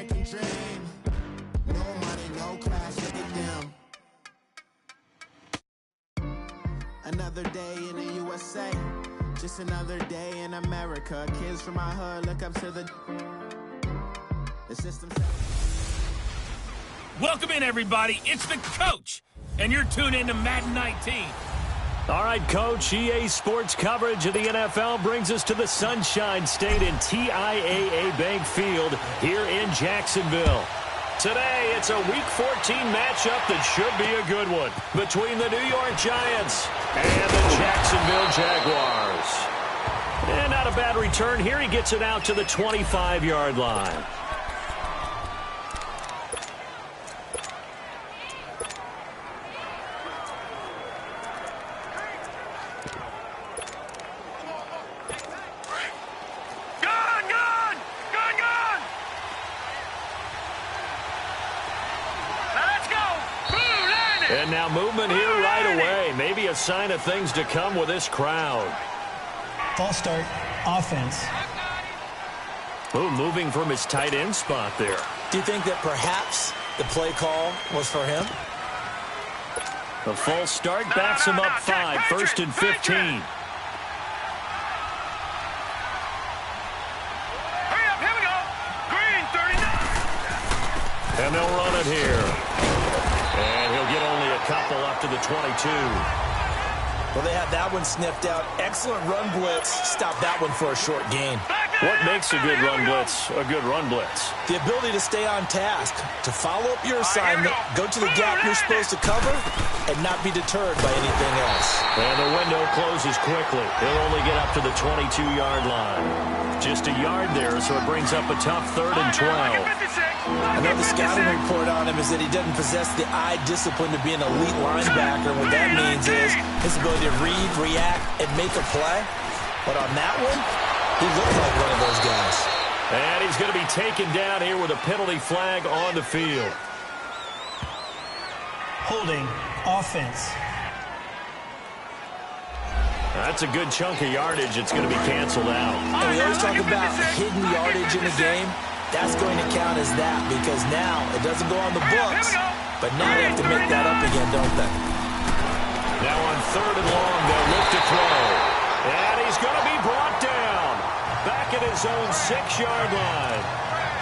American dream. No money, no class, look at them. Another day in the USA, just another day in America. Kids from my hood look up to the system. Welcome in, everybody. It's the coach, and you're tuned in to Madden 19. All right, Coach, EA Sports coverage of the NFL brings us to the Sunshine State in TIAA Bank Field here in Jacksonville. Today, it's a Week 14 matchup that should be a good one between the New York Giants and the Jacksonville Jaguars. And not a bad return here. He gets it out to the 25-yard line. And now movement here right away. Maybe a sign of things to come with this crowd. False start, offense. Oh, moving from his tight end spot there. Do you think that perhaps the play call was for him? The false start backs him up 5, 1st and 15. Hurry up, here we go. Green, 39. And they'll run it here. And he'll get only a couple up to the 22. Well, they had that one sniffed out. Excellent run blitz. Stop that one for a short gain. What makes a good run blitz a good run blitz? The ability to stay on task, to follow up your assignment, go to the gap you're supposed to cover, and not be deterred by anything else. And the window closes quickly. He'll only get up to the 22-yard line. Just a yard there, so it brings up a tough 3rd and 12. I know the scouting report on him is that he doesn't possess the eye discipline to be an elite linebacker. What that means is his ability to read, react, and make a play. But on that one, he looked like one of those guys. And he's going to be taken down here with a penalty flag on the field. Holding, offense. That's a good chunk of yardage. It's going to be canceled out. And we always talk about hidden yardage in the game. That's going to count as that because now it doesn't go on the books, but now they have to make that up again, don't they? Now on 3rd and long, they'll look to throw. And he's going to be brought down. Back at his own 6-yard line.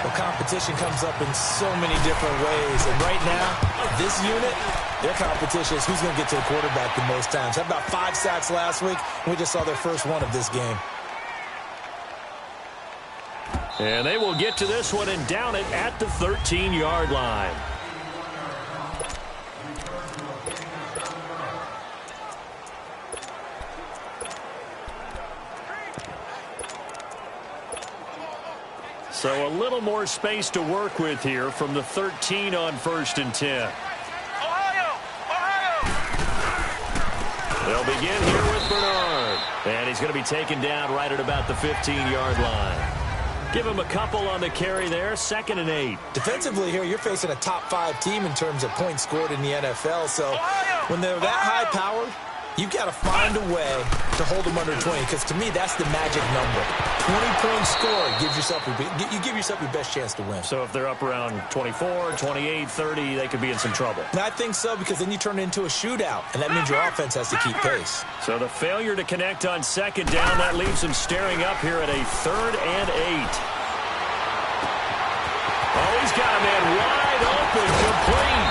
Well, competition comes up in so many different ways. And right now, this unit, their competition is who's going to get to the quarterback the most times. How about 5 sacks last week? We just saw their first one of this game. And they will get to this one and down it at the 13-yard line. So a little more space to work with here from the 13 on 1st and 10. They'll begin here with Bernard. And he's going to be taken down right at about the 15-yard line. Give him a couple on the carry there, 2nd and 8. Defensively here, you're facing a top 5 team in terms of points scored in the NFL. So when they're that high-powered, you've got to find a way to hold them under 20, because to me, that's the magic number. 20-point score gives yourself you give yourself your best chance to win. So if they're up around 24, 28, 30, they could be in some trouble. And I think so, because then you turn it into a shootout, and that means your offense has to keep pace. So the failure to connect on 2nd down, that leaves him staring up here at a 3rd and 8. Oh, he's got a man wide open, complete.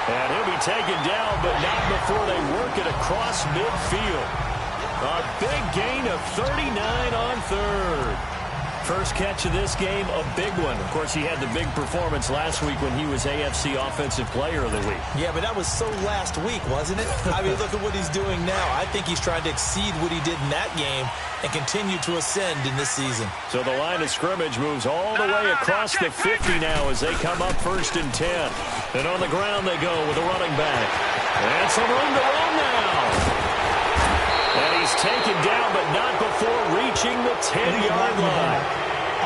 And he'll be taken down, but not before they work it across midfield. A big gain of 39 on 3rd. First catch of this game, a big one. Of course, he had the big performance last week when he was AFC Offensive Player of the Week. Yeah, but that was so last week, wasn't it? I mean, look at what he's doing now. I think he's trying to exceed what he did in that game and continue to ascend in this season. So the line of scrimmage moves all the way across the 50 now as they come up 1st and 10. And on the ground they go with a running back. And some room to run now. And he's taken down, but not before reaching the 10-yard line.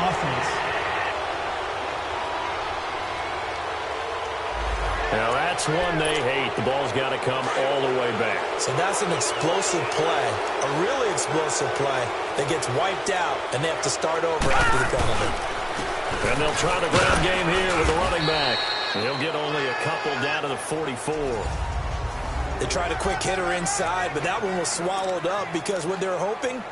Offense. Now that's one they hate. The ball's got to come all the way back. So that's an explosive play, a really explosive play that gets wiped out, and they have to start over after the penalty. And And they'll try the ground game here with the running back. He'll get only a couple down to the 44. They tried a quick hitter inside, but that one was swallowed up because what they're hoping,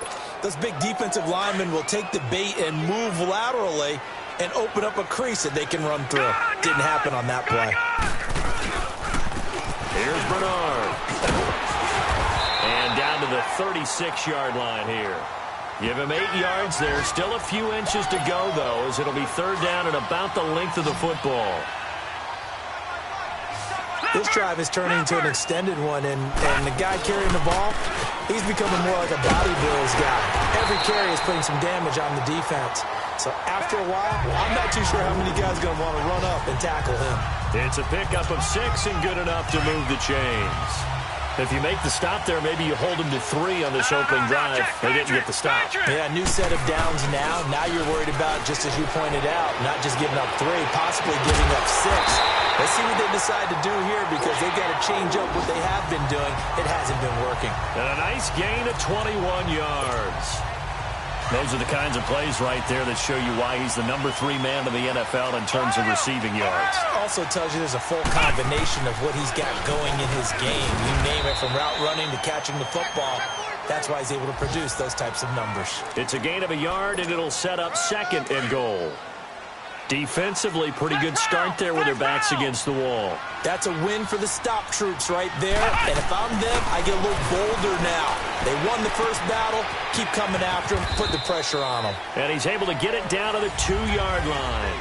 those big defensive linemen will take the bait and move laterally and open up a crease that they can run through. Didn't happen on that play. Here's Bernard. And down to the 36-yard line here. Give him 8 yards there. Still a few inches to go, though, as it'll be third down and about the length of the football. This drive is turning into an extended one, and the guy carrying the ball, he's becoming more like a body blows guy. Every carry is putting some damage on the defense. So after a while, I'm not too sure how many guys are going to want to run up and tackle him. It's a pickup of 6 and good enough to move the chains. If you make the stop there, maybe you hold them to 3 on this opening drive. They didn't get the stop. Yeah, new set of downs now. Now you're worried about, just as you pointed out, not just giving up 3, possibly giving up 6. Let's see what they decide to do here because they've got to change up what they have been doing. It hasn't been working. And a nice gain of 21 yards. Those are the kinds of plays right there that show you why he's the number 3 man in the NFL in terms of receiving yards. Also tells you there's a full combination of what he's got going in his game. You name it, from route running to catching the football. That's why he's able to produce those types of numbers. It's a gain of a yard, and it'll set up 2nd and goal. Defensively, pretty good start there with their backs against the wall. That's a win for the stop troops right there. And if I'm them, I get a little bolder now. They won the first battle. Keep coming after them. Put the pressure on them. And he's able to get it down to the 2-yard line.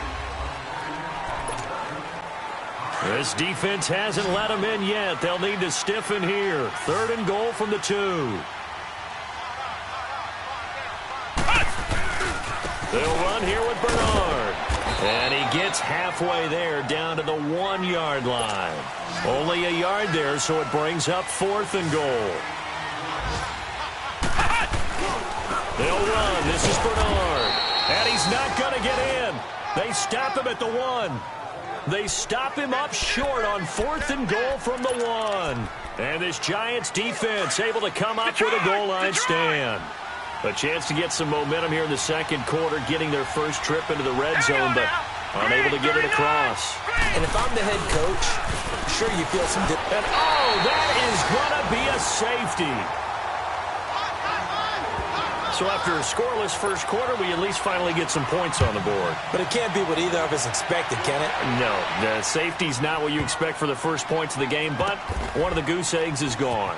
This defense hasn't let them in yet. They'll need to stiffen here. 3rd and goal from the 2. They'll run here with Bernard. And he gets halfway there, down to the 1-yard line. Only a yard there, so it brings up 4th and goal. They'll run. This is Bernard. And he's not going to get in. They stop him at the 1. They stop him up short on 4th and goal from the 1. And this Giants defense able to come up with a goal line stand. A chance to get some momentum here in the 2nd quarter, getting their first trip into the red zone, but unable to get it across. And if I'm the head coach, sure you feel some... And oh, that is going to be a safety. So after a scoreless first quarter, we at least finally get some points on the board. But it can't be what either of us expected, can it? No, the safety's not what you expect for the first points of the game, but one of the goose eggs is gone.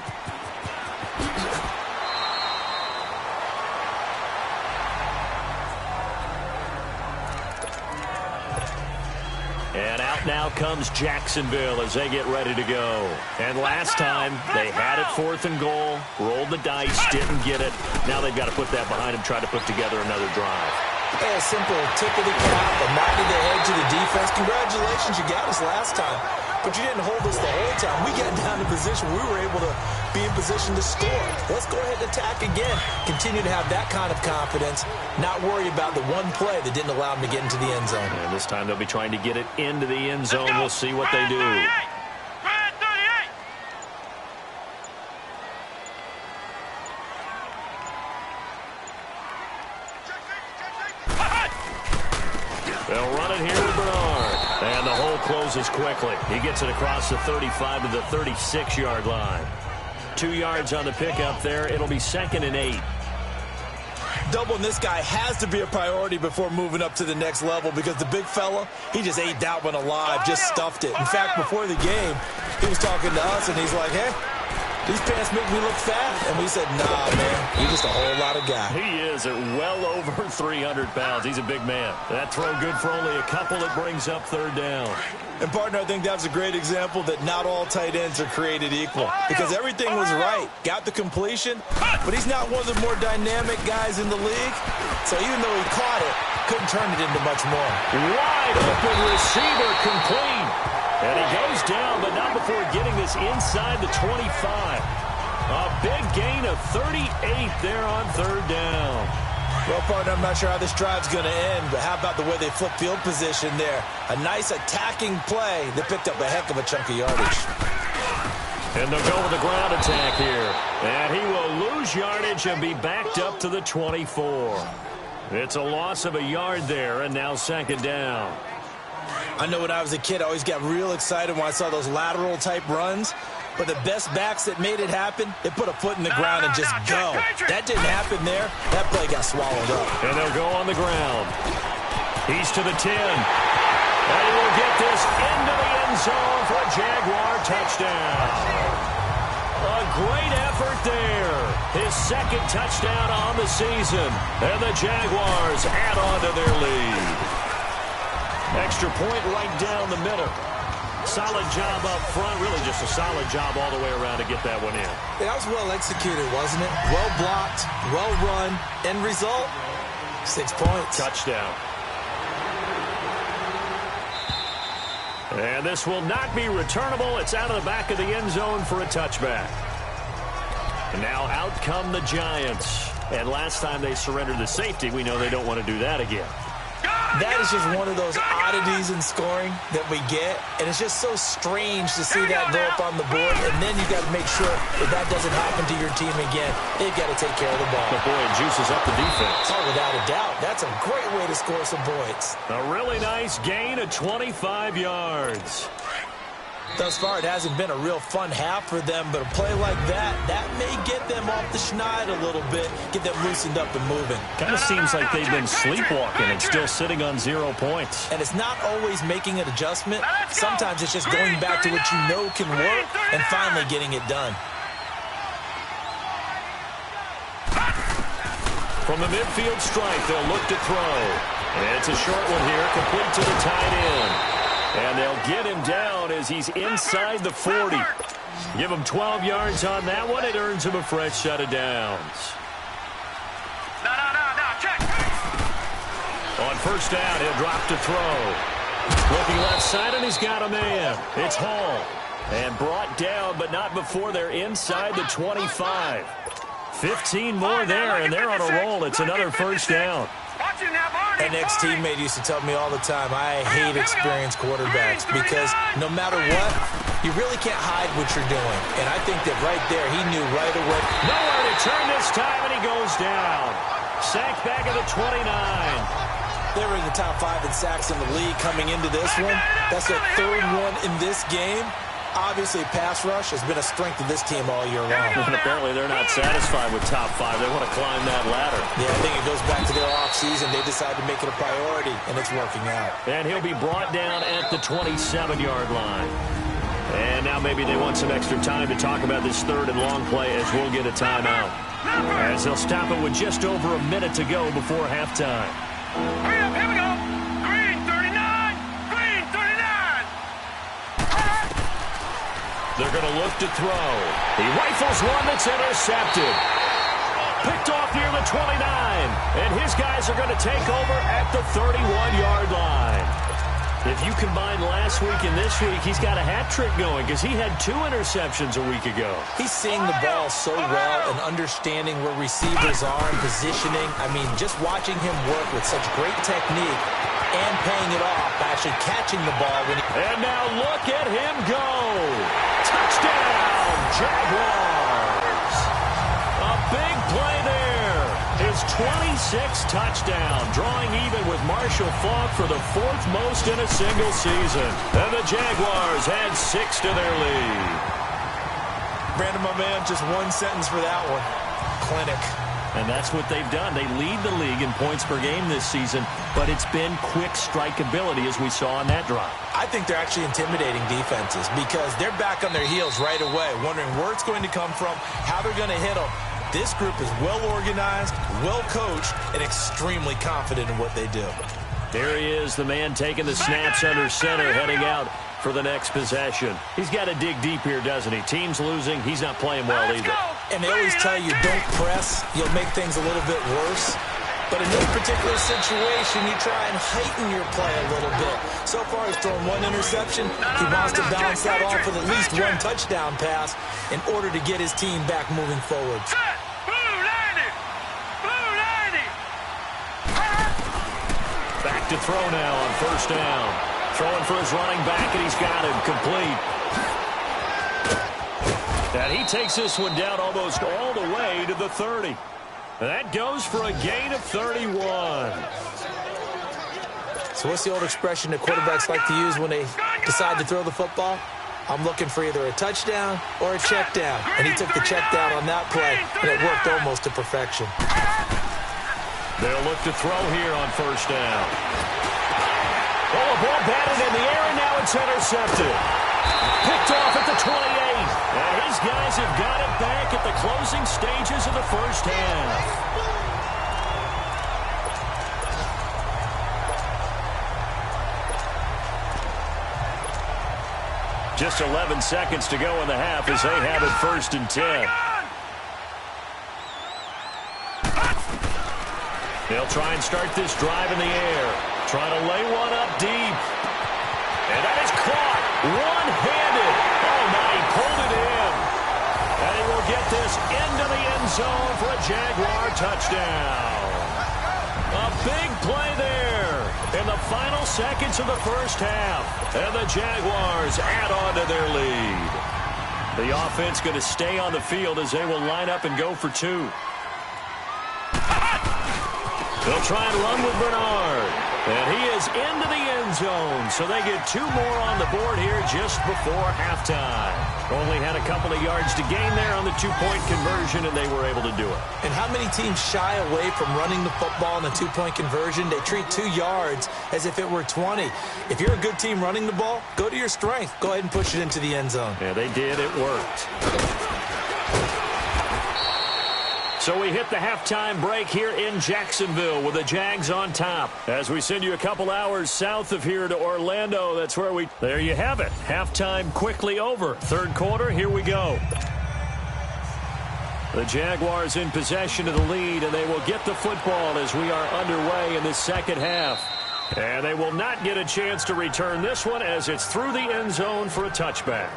And out now comes Jacksonville as they get ready to go. And last time, they had it 4th and goal, rolled the dice, didn't get it. Now they've got to put that behind them, try to put together another drive. A simple tip of the cap, a nod of the head to the defense. Congratulations, you got us last time. But you didn't hold us the whole time. We got down to position. We were able to be in position to score. Let's go ahead and attack again. Continue to have that kind of confidence. Not worry about the one play that didn't allow them to get into the end zone. And this time they'll be trying to get it into the end zone. We'll see what they do. They'll run it here with Bernard. And the hole closes quickly. He gets it across the 35 to the 36-yard line. 2 yards on the pickup there. It'll be 2nd and 8. Doubling this guy has to be a priority before moving up to the next level because the big fella, he just ate that one alive, just stuffed it. In fact, before the game, he was talking to us, and he's like, hey, these pants make me look fat. And we said, nah, man, you're just a whole lot of guy. He is at well over 300 pounds. He's a big man. That throw good for only a couple. That brings up 3rd down. And, partner, I think that's a great example that not all tight ends are created equal because everything was right. Got the completion, but he's not one of the more dynamic guys in the league. So even though he caught it, couldn't turn it into much more. Wide open receiver complete. And he goes down, but not before getting this inside the 25. A big gain of 38 there on 3rd down. Well, partner, I'm not sure how this drive's going to end, but how about the way they flip field position there? A nice attacking play that picked up a heck of a chunk of yardage. And they'll go with the ground attack here. And he will lose yardage and be backed up to the 24. It's a loss of a yard there, and now second down. I know when I was a kid, I always got real excited when I saw those lateral-type runs. But the best backs that made it happen, they put a foot in the ground and just go. That didn't happen there. That play got swallowed up. And they'll go on the ground. He's to the 10. And he will get this into the end zone for a Jaguar touchdown. A great effort there. His second touchdown on the season. And the Jaguars add on to their lead. Extra point right down the middle. Solid job up front. Really just a solid job all the way around to get that one in. That was well executed, wasn't it? Well blocked, well run. End result, 6 points. Touchdown. And this will not be returnable. It's out of the back of the end zone for a touchback. And now out come the Giants. And last time they surrendered the safety, we know they don't want to do that again. That is just one of those oddities in scoring that we get. And it's just so strange to see that go up on the board. And then you got to make sure that that doesn't happen to your team again. They've got to take care of the ball. But boy, it juices up the defense. Oh, without a doubt. That's a great way to score some points. A really nice gain of 25 yards. Thus far, it hasn't been a real fun half for them, but a play like that may get them off the schneid a little bit, get them loosened up and moving. Kind of seems like they've been sleepwalking and still sitting on 0 points. And it's not always making an adjustment. Sometimes it's just going back to what you know can work and finally getting it done. From the midfield stripe, they'll look to throw. And it's a short one here, complete to the tight end. And they'll get him down as he's inside the 40. Give him 12 yards on that one. It earns him a fresh set of downs. Check. On first down, he'll drop to throw. Looking left side, and he's got a man. It's Hall. And brought down, but not before they're inside the 25. 15 more there, and they're on a roll. It's another first down. An ex-teammate used to tell me all the time, I hate experienced quarterbacks because no matter what, you really can't hide what you're doing. And I think that right there, he knew right away. Nowhere to turn this time, and he goes down. Sacked back at the 29. They were in the top 5 in sacks in the league coming into this one. That's their third one in this game. Obviously, pass rush has been a strength of this team all year long. And apparently they're not satisfied with top 5. They want to climb that ladder. Yeah, I think it goes back to their offseason. They decided to make it a priority, and it's working out. And he'll be brought down at the 27-yard line. And now maybe they want some extra time to talk about this third and long play as we'll get a timeout. As they'll stop it with just over a minute to go before halftime. Hurry up, here we go. Green 39. Green 39. They're going to look to throw. He rifles one that's intercepted. Picked off near the 29. And his guys are going to take over at the 31-yard line. If you combine last week and this week, he's got a hat trick going because he had 2 interceptions a week ago. He's seeing the ball so well and understanding where receivers are and positioning. I mean, just watching him work with such great technique and paying it off, actually catching the ball. And now look at him go. Touchdown, Jaguars. A big play there. His 26th touchdown, drawing even with Marshall Faulk for the 4th most in a single season. And the Jaguars had 6 to their lead. Brandon, my man, just one sentence for that one. Clinic. And that's what they've done. They lead the league in points per game this season, but it's been quick strikeability as we saw on that drive. I think they're actually intimidating defenses because they're back on their heels right away, wondering where it's going to come from, how they're going to hit them. This group is well organized, well coached, and extremely confident in what they do. There he is, the man taking the snaps under center, heading out for the next possession. He's got to dig deep here, doesn't he? Team's losing. He's not playing well either. And they always tell you, don't press. You'll make things a little bit worse. But in this particular situation, you try and heighten your play a little bit. So far, he's thrown 1 interception. He wants to bounce that off with at least 1 touchdown pass in order to get his team back moving forward. Back to throw now on first down. Throwing for his running back, and he's got him complete. And he takes this one down almost all the way to the 30. That goes for a gain of 31. So what's the old expression that quarterbacks like to use when they decide to throw the football? I'm looking for either a touchdown or a check down. And he took the check down on that play, and it worked almost to perfection. They'll look to throw here on first down. Oh, a ball batted in the air, and now it's intercepted. Picked off at the 28. And his guys have got it back at the closing stages of the first half. Just 11 seconds to go in the half as they have it 1st and 10. They'll try and start this drive in the air. Trying to lay one up deep. And that is caught one-handed. Oh, my, he pulled it in. And he will get this into the end zone for a Jaguar touchdown. A big play there in the final seconds of the first half. And the Jaguars add on to their lead. The offense going to stay on the field as they will line up and go for 2. They'll try and run with Bernard. And he is into the end zone. So they get 2 more on the board here just before halftime. Only had a couple of yards to gain there on the 2-point conversion, and they were able to do it. And how many teams shy away from running the football in the 2-point conversion? They treat 2 yards as if it were 20. If you're a good team running the ball, go to your strength. Go ahead and push it into the end zone. Yeah, they did. It worked. So we hit the halftime break here in Jacksonville with the Jags on top. As we send you a couple hours south of here to Orlando, that's where there you have it. Halftime quickly over. 3rd quarter, here we go. The Jaguars in possession of the lead, and they will get the football as we are underway in the second half. And they will not get a chance to return this one as it's through the end zone for a touchback.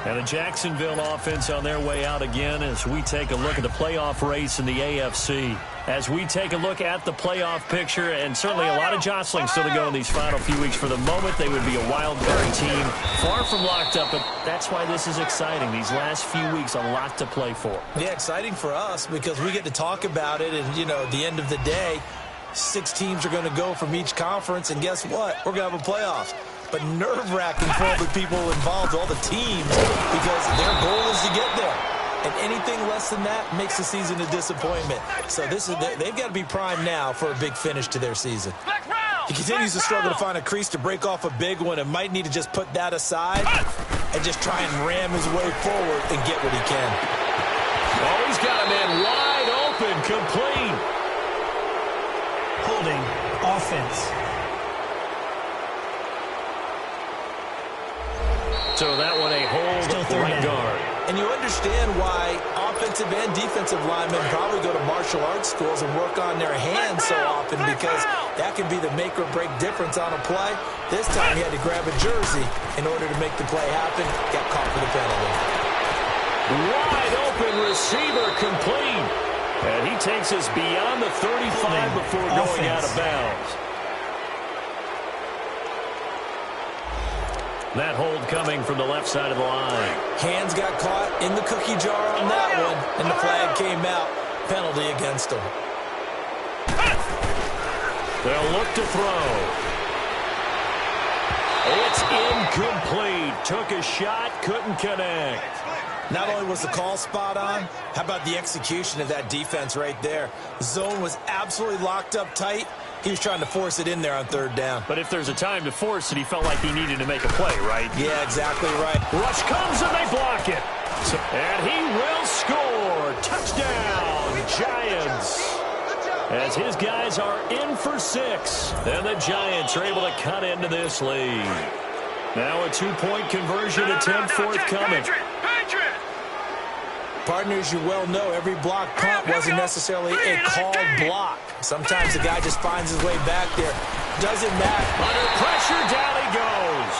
And the Jacksonville offense on their way out again as we take a look at the playoff race in the AFC. As we take a look at the playoff picture, and certainly a lot of jostling still to go in these final few weeks. For the moment, they would be a wild card team, far from locked up, but that's why this is exciting. These last few weeks, a lot to play for. Yeah, exciting for us because we get to talk about it, and, you know, at the end of the day, 6 teams are going to go from each conference, and guess what? We're going to have a playoffs. But nerve-wracking for all the people involved, all the teams, because their goal is to get there. And anything less than that makes the season a disappointment. So they've got to be primed now for a big finish to their season. He continues to struggle to find a crease to break off a big one and might need to just put that aside and just try and ram his way forward and get what he can. Oh, he's got a man wide open, complete. Holding offense. So that one a hold right guard. And you understand why offensive and defensive linemen probably go to martial arts schools and work on their hands so often, because that can be the make or break difference on a play. This time he had to grab a jersey in order to make the play happen. Got caught for the penalty. Wide open receiver, complete. And he takes us beyond the 35 before going out of bounds. That hold coming from the left side of the line. Hands got caught in the cookie jar on that one, and the flag came out. Penalty against him. They'll look to throw. It's incomplete. Took a shot, couldn't connect. Not only was the call spot on, how about the execution of that defense right there? The zone was absolutely locked up tight. He was trying to force it in there on 3rd down. But if there's a time to force it, he felt like he needed to make a play, right? Yeah, exactly right. Rush comes and they block it. And he will score. Touchdown, Giants. As his guys are in for 6. And the Giants are able to cut into this lead. Now a 2-point conversion attempt forthcoming. Partners, you well know every block punt wasn't necessarily a called block. Sometimes the guy just finds his way back there. Doesn't matter. Under pressure, down he goes.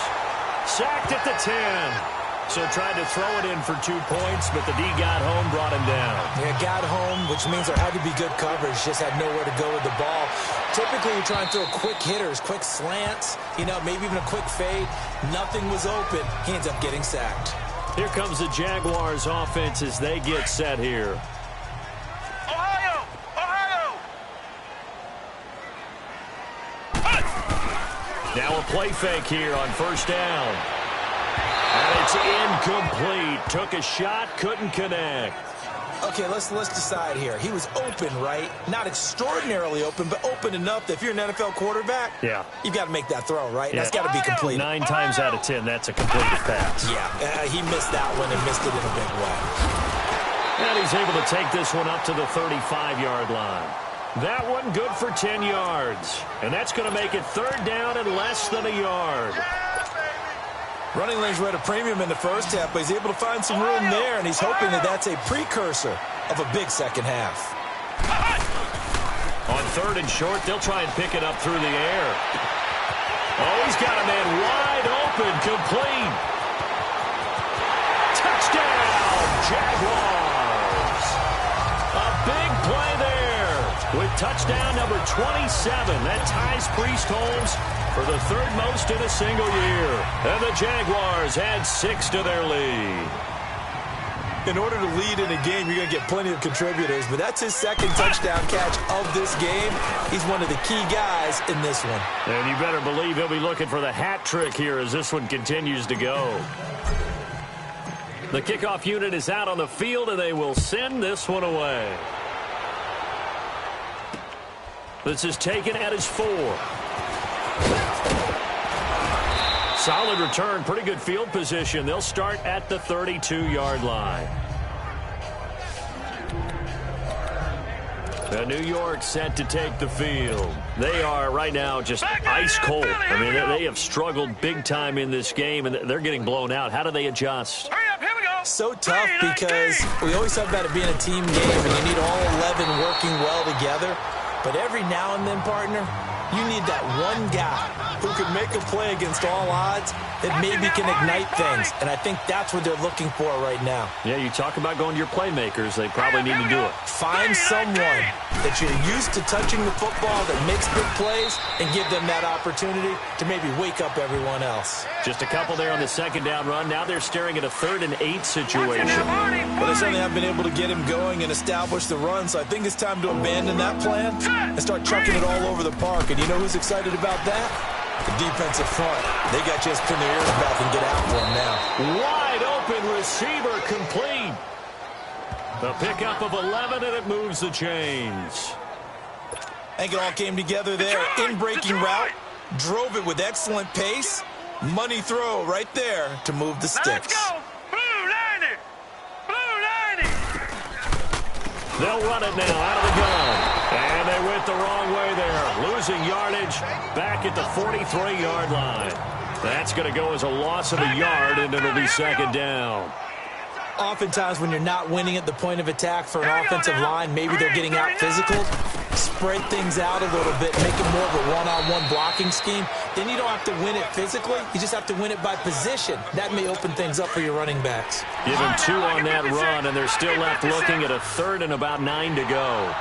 Sacked at the 10. So tried to throw it in for 2 points, but the D got home, brought him down. Yeah, got home, which means there had to be good coverage. Just had nowhere to go with the ball. Typically, you're trying to throw quick hitters, quick slants, maybe even a quick fade. Nothing was open. He ends up getting sacked. Here comes the Jaguars offense as they get set here. Now a play fake here on first down. And it's incomplete. Took a shot, couldn't connect. Okay, let's decide here. He was open, right? Not extraordinarily open, but open enough that if you're an NFL quarterback, you've got to make that throw, right? Yeah. That's got to be completed. 9 times out of 10, that's a completed pass. Yeah, he missed that one and missed it in a big way. And he's able to take this one up to the 35-yard line. That one good for 10 yards. And that's going to make it third down and less than a yard. Running lanes were at a premium in the first half, but he's able to find some room there, and he's hoping that that's a precursor of a big second half. On third and short, they'll try and pick it up through the air. Oh, he's got a man wide open, complete. Touchdown, Jaguars. A big play there with touchdown number 27. That ties Priest Holmes for the third most in a single year. And the Jaguars add 6 to their lead. In order to lead in a game, you're going to get plenty of contributors, but that's his second touchdown catch of this game. He's one of the key guys in this one. And you better believe he'll be looking for the hat trick here as this one continues to go. The kickoff unit is out on the field, and they will send this one away. This is taken at his 4. Solid return, pretty good field position. They'll start at the 32-yard line. New York set to take the field. They are right now just ice cold. I mean, they have struggled big time in this game, and they're getting blown out. How do they adjust? So tough because we always talk about it being a team game, and you need all 11 working well together. But every now and then, partner, you need that one guy who can make a play against all odds that maybe can ignite things. And I think that's what they're looking for right now. Yeah, you talk about going to your playmakers. They probably need to do it. Find someone that you're used to touching the football that makes big plays and give them that opportunity to maybe wake up everyone else. Just a couple there on the second down run. Now they're staring at a 3rd and 8 situation. Well, they certainly haven't been able to get him going and establish the run, so I think it's time to abandon that plan and start chucking it all over the park. And you know who's excited about that? The defensive front. They got just pin their ears back and get after him now. Wide open receiver, complete. The pickup of 11, and it moves the chains. I think it all came together there. In-breaking route. Drove it with excellent pace. Money throw right there to move the sticks. Let's go. Blue 90. Blue 90. They'll run it now out of the gun. And they went the wrong way there. Losing yardage back at the 43-yard line. That's going to go as a loss of a yard, and it'll be second down. Oftentimes when you're not winning at the point of attack for an offensive line, maybe they're getting out physical. Spread things out a little bit, make it more of a one-on-one blocking scheme. Then you don't have to win it physically. You just have to win it by position. That may open things up for your running backs. Give him 2 on that run, and they're still left looking at a 3rd and about 9 to go.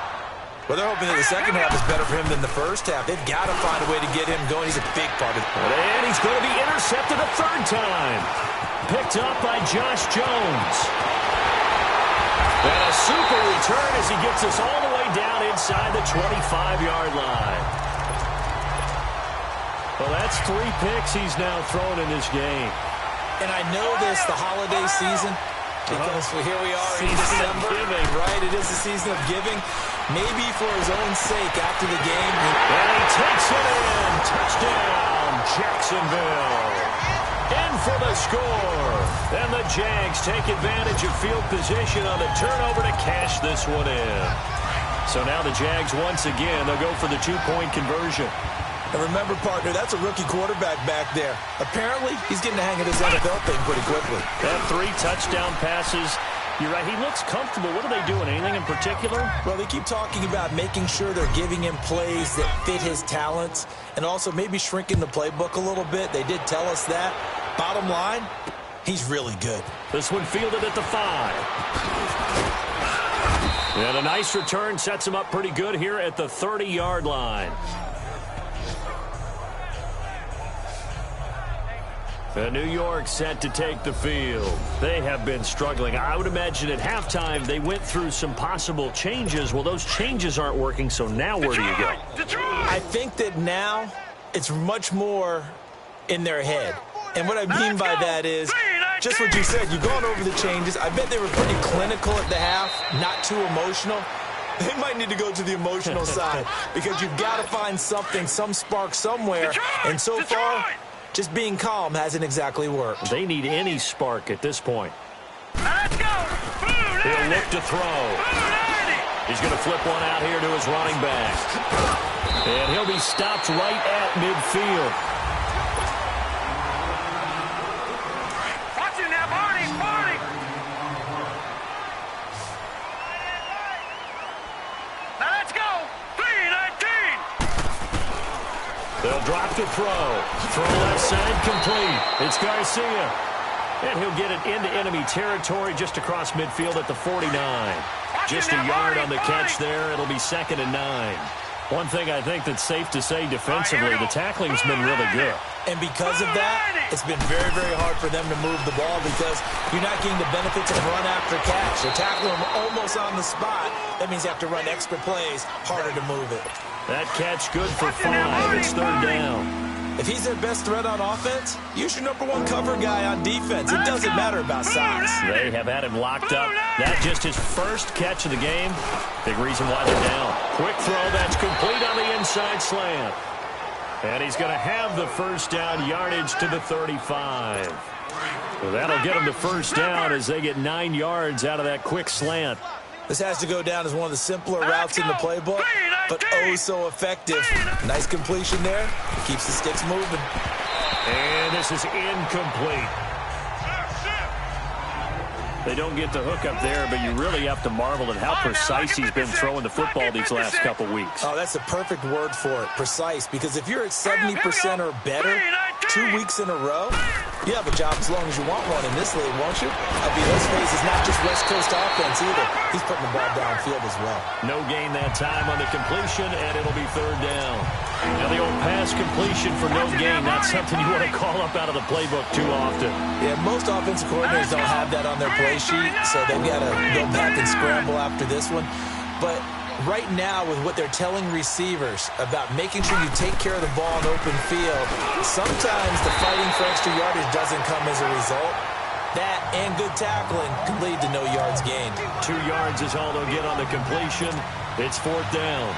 Well, they're hoping that the second half is better for him than the first half. They've got to find a way to get him going. He's a big part of it. And he's going to be intercepted a 3rd time. Picked up by Josh Jones. And a super return as he gets us all the way down inside the 25-yard line. Well, that's 3 picks he's now thrown in this game. And I know this, the holiday season, because here we are in December. Right, it is the season of giving. Maybe for his own sake after the game. And he takes it in. Touchdown, Jacksonville. In for the score. And the Jags take advantage of field position on the turnover to cash this one in. So now the Jags, once again, they'll go for the 2-point conversion. And remember, partner, that's a rookie quarterback back there. Apparently, he's getting the hang of this NFL thing pretty quickly. That 3 touchdown passes. You're right, he looks comfortable. What are they doing? Anything in particular? Well, they keep talking about making sure they're giving him plays that fit his talents and also maybe shrinking the playbook a little bit. They did tell us that. Bottom line, he's really good. This one fielded at the 5. And a nice return sets him up pretty good here at the 30-yard line. New York set to take the field. They have been struggling. I would imagine at halftime they went through some possible changes. Well, those changes aren't working, so now where do you go? I think that now it's much more in their head. And what I mean by that is just what you said. You've gone over the changes. I bet they were pretty clinical at the half, not too emotional. They might need to go to the emotional side because you've got to find something, some spark somewhere. And so far, just being calm hasn't exactly worked. They need any spark at this point. Let's go. He'll look to throw. He's going to flip one out here to his running back. And he'll be stopped right at midfield. Watch him now, Barney. Now let's go. 3-19. They'll drop to throw. Throw left side complete. It's Garcia. And he'll get it into enemy territory just across midfield at the 49. Just a yard on the catch there. It'll be 2nd and 9. One thing I think that's safe to say defensively, the tackling's been really good. And because of that, it's been very, very hard for them to move the ball because you're not getting the benefits of run after catch. They're tackling them almost on the spot. That means you have to run extra plays, harder to move it. That catch good for 5. It's 3rd down. If he's their best threat on offense, use your #1 cover guy on defense. It doesn't matter about size. They have had him locked up. That's just his first catch of the game. Big reason why they're down. Quick throw, that's complete on the inside slant. And he's going to have the first down, yardage to the 35. So that'll get him the first down as they get 9 yards out of that quick slant. This has to go down as one of the simpler routes in the playbook, but oh so effective. Nice completion there. Keeps the sticks moving. And this is incomplete. They don't get the hook up there, but you really have to marvel at how precise he's been throwing the football these last couple weeks. Oh, that's a perfect word for it, precise, because if you're at 70% or better 2 weeks in a row, you have a job as long as you want one in this league, won't you? I mean, let's face it, it's not just West Coast offense either. He's putting the ball downfield as well. No gain that time on the completion, and it'll be 3rd down. Now the old pass completion for no gain, not something you want to call up out of the playbook too often. Yeah, most offensive coordinators don't have that on their play sheet, so they've got to go back and scramble after this one. But right now, with what they're telling receivers about making sure you take care of the ball in open field, sometimes the fighting for extra yardage doesn't come as a result. That and good tackling can lead to no yards gained. 2 yards is all they'll get on the completion. It's 4th down.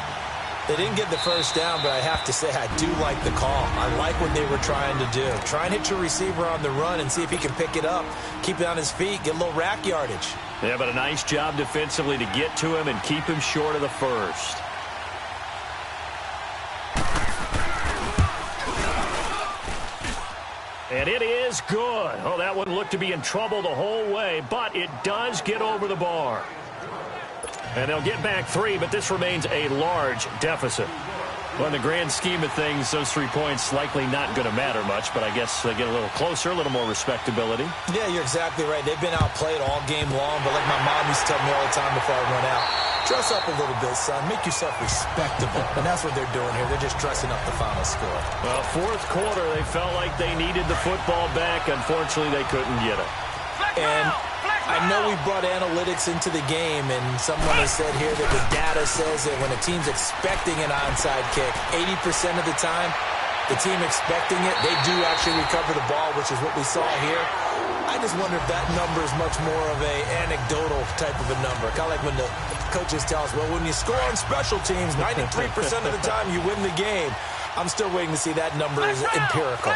They didn't get the first down, but I have to say I do like the call. I like what they were trying to do. Try and hit your receiver on the run and see if he can pick it up, keep it on his feet, get a little rack yardage. Yeah, but a nice job defensively to get to him and keep him short of the first. And it is good. Oh, that one looked to be in trouble the whole way, but it does get over the bar. And they'll get back 3, but this remains a large deficit. Well, in the grand scheme of things, those 3 points likely not going to matter much, but I guess they get a little closer, a little more respectability. Yeah, you're exactly right. They've been outplayed all game long, but like my mom used to tell me all the time before I went out, dress up a little bit, son. Make yourself respectable. And that's what they're doing here. They're just dressing up the final score. Well, 4th quarter, they felt like they needed the football back. Unfortunately, they couldn't get it. And I know we brought analytics into the game, and someone has said here that the data says that when a team's expecting an onside kick, 80% of the time, the team expecting it, they do actually recover the ball, which is what we saw here. I just wonder if that number is much more of a anecdotal type of a number. Kind of like when the coaches tell us, well, when you score on special teams, 93% of the time you win the game. I'm still waiting to see that number is empirical.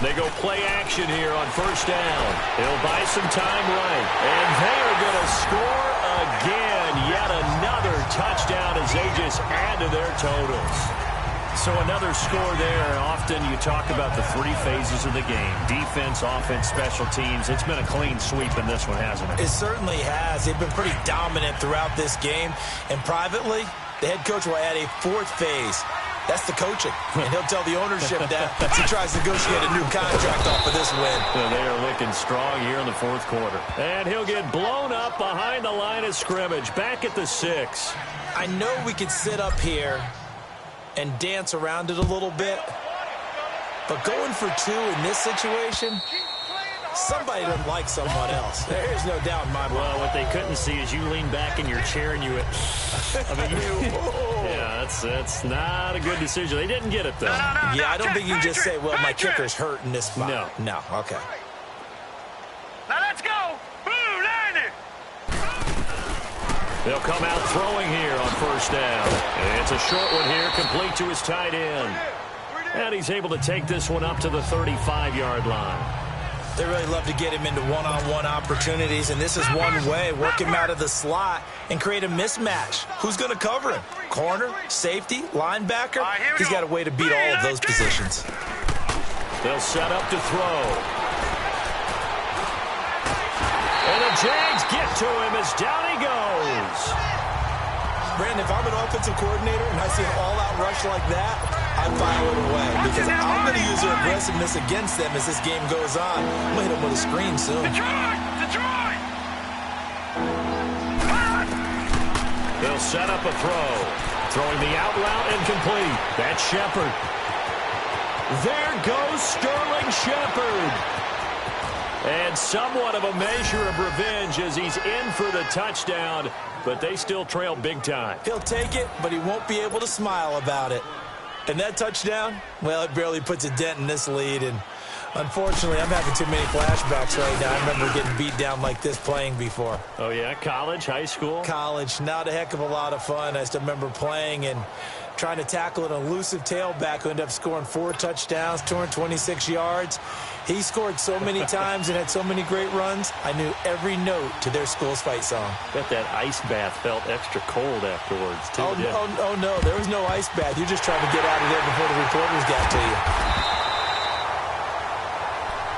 They go play action here on 1st down. They'll buy some time right. And they are going to score again. Yet another touchdown as they just add to their totals. So another score there. Often you talk about the 3 phases of the game. Defense, offense, special teams. It's been a clean sweep in this one, hasn't it? It certainly has. They've been pretty dominant throughout this game. And privately, the head coach will add a 4th phase. That's the coaching. And he'll tell the ownership that as he tries to negotiate a new contract off of this win. So they are looking strong here in the 4th quarter. And he'll get blown up behind the line of scrimmage. Back at the 6. I know we could sit up here and dance around it a little bit. But going for 2 in this situation, somebody doesn't like someone else. There's no doubt in my mind. Well, what they couldn't see is you lean back in your chair and you... I mean, yeah, That's not a good decision. They didn't get it, though. Yeah, I don't think you can just say, well, my kicker's hurt in this spot. No, okay. Now let's go. Blue line. They'll come out throwing here on first down. And it's a short one here, complete to his tight end. And he's able to take this one up to the 35-yard line. They really love to get him into one-on-one opportunities, and this is one way. Work him out of the slot and create a mismatch. Who's going to cover him? Corner, safety, linebacker? He's got a way to beat all of those positions. They'll set up to throw. And the Jags get to him as down he goes. Brandon, if I'm an offensive coordinator and I see an all-out rush like that, I file it away because I'm going to use their aggressiveness against them as this game goes on. I'm going to hit them with a screen soon. Detroit! They'll set up a throw. Throwing the out route incomplete. That's Shepard. There goes Sterling Shepard. And somewhat of a measure of revenge as he's in for the touchdown, but they still trail big time. He'll take it, but he won't be able to smile about it. And that touchdown, well, it barely puts a dent in this lead. And unfortunately, I'm having too many flashbacks right now. I remember getting beat down like this playing before. Oh, yeah? College, high school? College. Not a heck of a lot of fun. I still remember playing and trying to tackle an elusive tailback who ended up scoring 4 touchdowns, 226 yards. He scored so many times and had so many great runs, I knew every note to their school's fight song. Bet that ice bath felt extra cold afterwards, too. Oh, no, there was no ice bath. You're just trying to get out of there before the reporters got to you.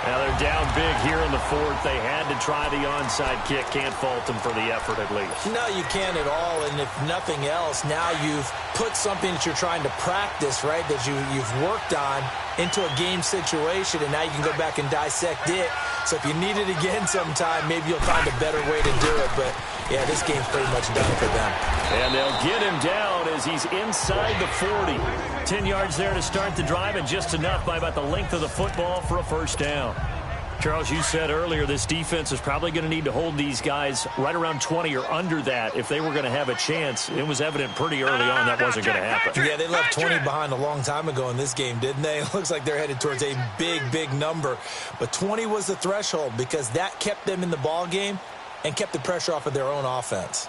Now they're down big here in the fourth. They had to try the onside kick. Can't fault them for the effort at least. No, you can't at all. And if nothing else, now you've put something that you're trying to practice, right, that you've worked on into a game situation, and now you can go back and dissect it. So if you need it again sometime, maybe you'll find a better way to do it. But, yeah, this game's pretty much done for them. And they'll get him down as he's inside the 40. 10 yards there to start the drive, and just enough by about the length of the football for a first down. Charles, you said earlier this defense is probably going to need to hold these guys right around 20 or under that if they were going to have a chance. It was evident pretty early on that wasn't going to happen. Yeah, they left 20 behind a long time ago in this game, didn't they? It looks like they're headed towards a big, big number. But 20 was the threshold because that kept them in the ball game and kept the pressure off of their own offense.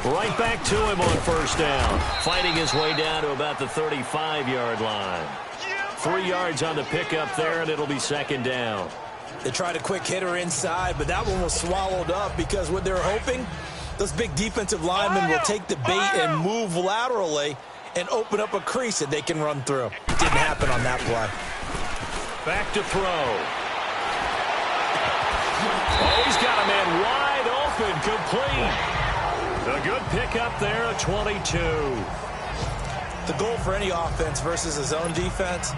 Right back to him on first down. Fighting his way down to about the 35-yard line. 3 yards on the pickup there, and it'll be second down. They tried a quick hitter inside, but that one was swallowed up because what they're hoping, those big defensive linemen will take the bait and move laterally and open up a crease that they can run through. Didn't happen on that play. Back to throw. Oh, he's got a man wide open, complete. A good pickup there at 22. The goal for any offense versus a zone defense,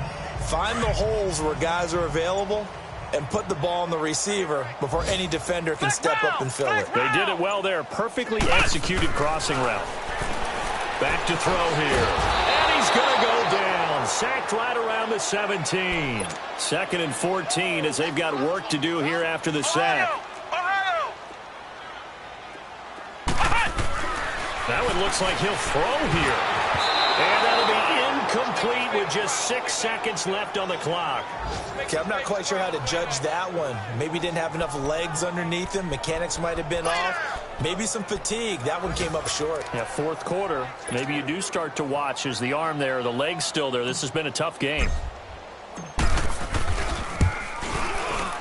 find the holes where guys are available and put the ball on the receiver before any defender can step up and fill it. They did it well there. Perfectly executed crossing route. Back to throw here. And he's going to go down. Sacked right around the 17. 2nd and 14 as they've got work to do here after the sack. That one looks like he'll throw here. And that'll be incomplete with just 6 seconds left on the clock. Okay, I'm not quite sure how to judge that one. Maybe didn't have enough legs underneath him. Mechanics might have been off. Maybe some fatigue. That one came up short. Yeah, fourth quarter. Maybe you do start to watch as the arm there, the leg's still there. This has been a tough game.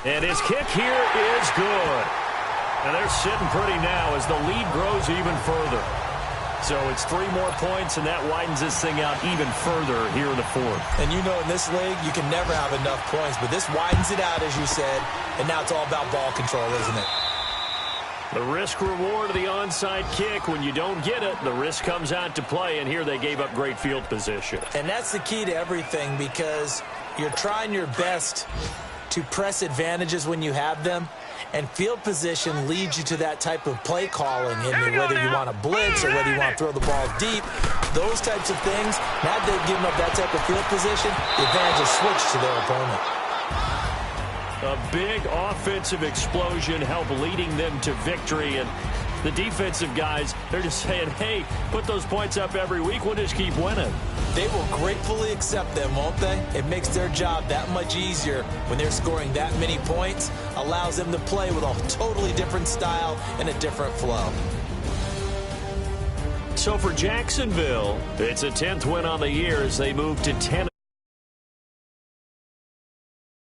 And his kick here is good. And they're sitting pretty now as the lead grows even further. So it's 3 more points, and that widens this thing out even further here in the fourth. And you know in this league, you can never have enough points, but this widens it out, as you said, and now it's all about ball control, isn't it? The risk-reward of the onside kick, when you don't get it, the risk comes out to play, and here they gave up great field position. And that's the key to everything because you're trying your best to press advantages when you have them. And field position leads you to that type of play calling, whether you want to blitz or whether you want to throw the ball deep. Those types of things, now that they've given up that type of field position, the advantage is switched to their opponent. A big offensive explosion helped leading them to victory. And The defensive guys, they're just saying, hey, put those points up every week. We'll just keep winning. They will gratefully accept them, won't they? It makes their job that much easier when they're scoring that many points. Allows them to play with a totally different style and a different flow. So for Jacksonville, it's a 10th win on the year as they move to 10.